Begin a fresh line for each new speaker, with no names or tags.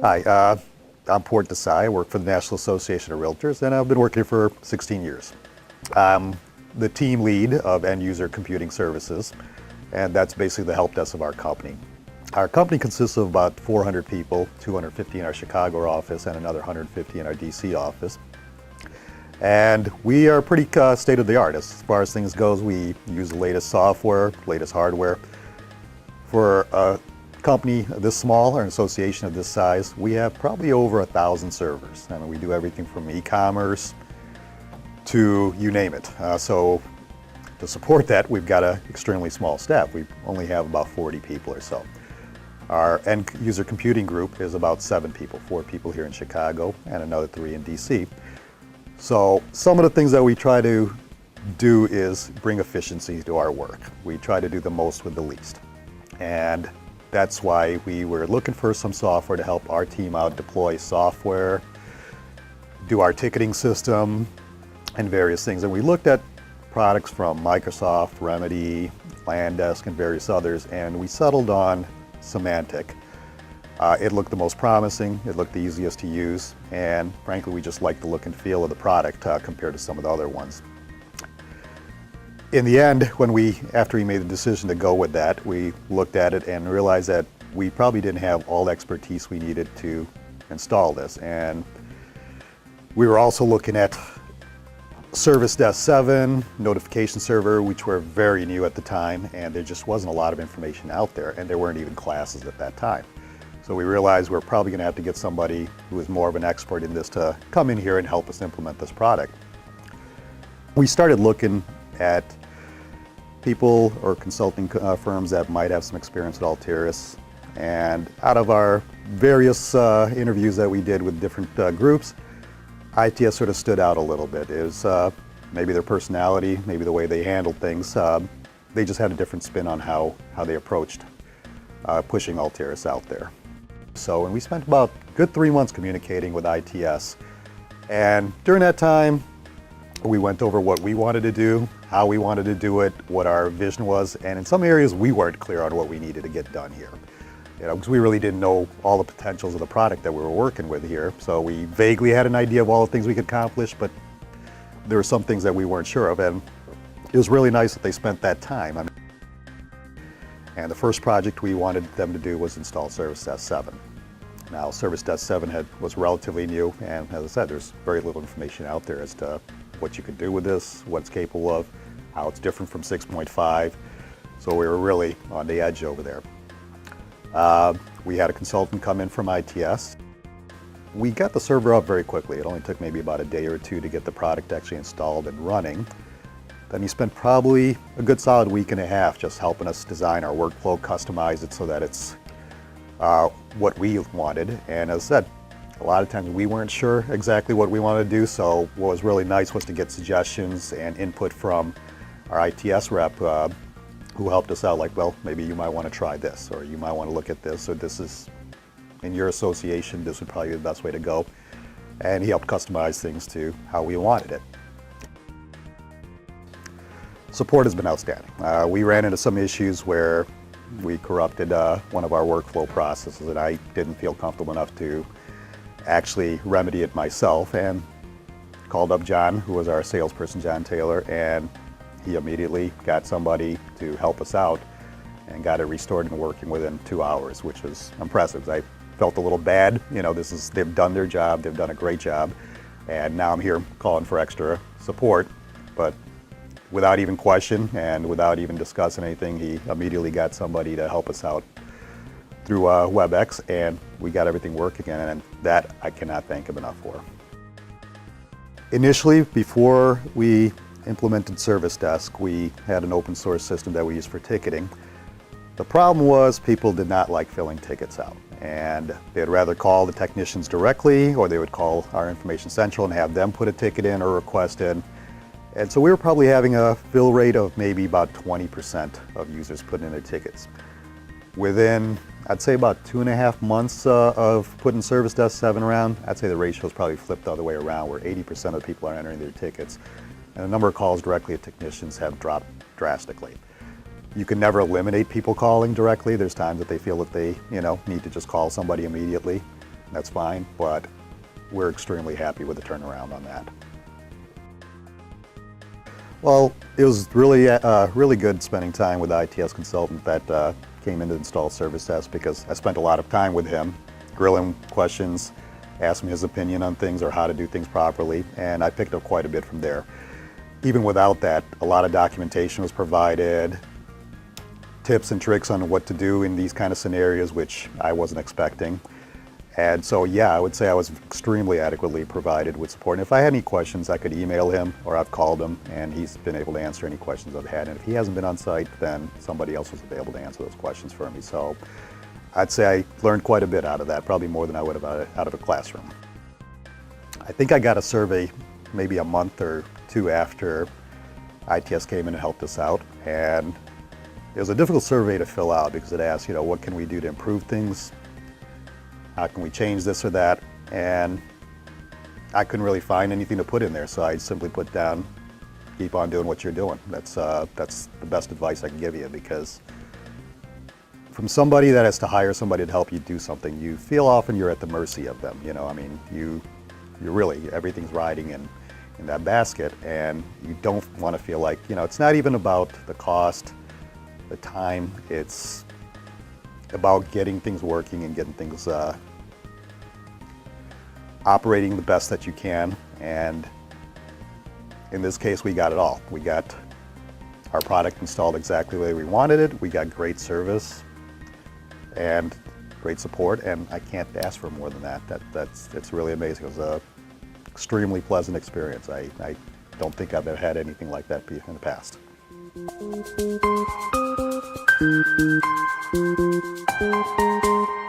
Hi, I'm Desai. I work for the National Association of Realtors, and I've been working here for 16 years. I'm the team lead of end user computing services, and that's basically the help desk of our company. Our company consists of about 400 people, 250 in our Chicago office and another 150 in our DC office. And we are pretty state of the art as far as things goes. We use the latest software, latest hardware. For a company this small or an association of this size, we have probably over 1,000 servers. I mean, we do everything from e-commerce to you name it. So to support that, we've got an extremely small staff. We only have about 40 people or so. Our end user computing group is about 7 people, 4 people here in Chicago and another 3 in DC. So some of the things that we try to do is bring efficiency to our work. We try to do the most with the least. And that's why we were looking for some software to help our team out deploy software, do our ticketing system, and various things. And we looked at products from Microsoft, Remedy, Landesk, and various others, and we settled on Symantec. It looked the most promising, it looked the easiest to use, and frankly we just liked the look and feel of the product compared to some of the other ones. In the end, after we made the decision to go with that, we looked at it and realized that we probably didn't have all the expertise we needed to install this. And we were also looking at Service Desk 7, notification server, which were very new at the time, and there just wasn't a lot of information out there, and there weren't even classes at that time. So we realized we're probably going to have to get somebody who is more of an expert in this to come in here and help us implement this product. We started looking at people or consulting firms that might have some experience with Altiris, and out of our various interviews that we did with different groups, ITS sort of stood out a little bit. It was maybe their personality, maybe the way they handled things. They just had a different spin on how they approached pushing Altiris out there. So, and we spent about a good 3 months communicating with ITS. And during that time, we went over what we wanted to do, how we wanted to do it, what our vision was, and in some areas we weren't clear on what we needed to get done here. Because we really didn't know all the potentials of the product that we were working with here. So we vaguely had an idea of all the things we could accomplish, but there were some things that we weren't sure of, and it was really nice that they spent that time. And the first project we wanted them to do was install Service Desk 7. Now, Service Desk 7 was relatively new, and as I said, there's very little information out there as to what you could do with this, what it's capable of, how it's different from 6.5. So we were really on the edge over there. We had a consultant come in from ITS. We got the server up very quickly. It only took maybe about a day or 2 to get the product actually installed and running. Then he spent probably a good solid week and a half just helping us design our workflow, customize it so that it's what we wanted. And as I said, a lot of times we weren't sure exactly what we wanted to do, so what was really nice was to get suggestions and input from our ITS rep who helped us out, like, well, maybe you might want to try this, or you might want to look at this, or this is, in your association, this would probably be the best way to go. And he helped customize things to how we wanted it. Support has been outstanding. We ran into some issues where we corrupted one of our workflow processes, and I didn't feel comfortable enough to actually remedy it myself, and called up John, who was our salesperson, John Taylor, and he immediately got somebody to help us out and got it restored and working within 2 hours, which was impressive. I felt a little bad. They've done their job, they've done a great job, and now I'm here calling for extra support. But without even question and without even discussing anything, he immediately got somebody to help us out through WebEx, and we got everything working, and that I cannot thank him enough for. Initially, before we implemented Service Desk, we had an open source system that we used for ticketing. The problem was people did not like filling tickets out, and they'd rather call the technicians directly, or they would call our Information Central and have them put a ticket in or request in. And so we were probably having a fill rate of maybe about 20% of users putting in their tickets. Within, I'd say, about 2.5 months of putting Service Desk 7 around, I'd say the ratio's probably flipped the other way around, where 80% of people are entering their tickets. And the number of calls directly to technicians have dropped drastically. You can never eliminate people calling directly. There's times that they feel that they, need to just call somebody immediately. that's fine, but we're extremely happy with the turnaround on that. Well, it was really good spending time with the ITS consultant that came in to install service desk, because I spent a lot of time with him, grilling questions, asking his opinion on things or how to do things properly, and I picked up quite a bit from there. Even without that, a lot of documentation was provided, tips and tricks on what to do in these kind of scenarios, which I wasn't expecting. And so, yeah, I would say I was extremely adequately provided with support. And if I had any questions, I could email him, or I've called him, and he's been able to answer any questions I've had. And if he hasn't been on site, then somebody else was able to answer those questions for me. So I'd say I learned quite a bit out of that, probably more than I would have out of a classroom. I think I got a survey maybe a month or two after ITS came in and helped us out. And it was a difficult survey to fill out, because it asked, what can we do to improve things? How can we change this or that? And I couldn't really find anything to put in there, so I simply put down, keep on doing what you're doing. That's the best advice I can give you, because from somebody that has to hire somebody to help you do something, you feel often you're at the mercy of them. You really, everything's riding in that basket, and you don't want to feel like, it's not even about the cost, the time, it's about getting things working and getting things operating the best that you can. And in this case, we got it all. We got our product installed exactly the way we wanted it. We got great service and great support, and I can't ask for more than that. It's really amazing. It was an extremely pleasant experience. I don't think I've ever had anything like that in the past.
Thank you.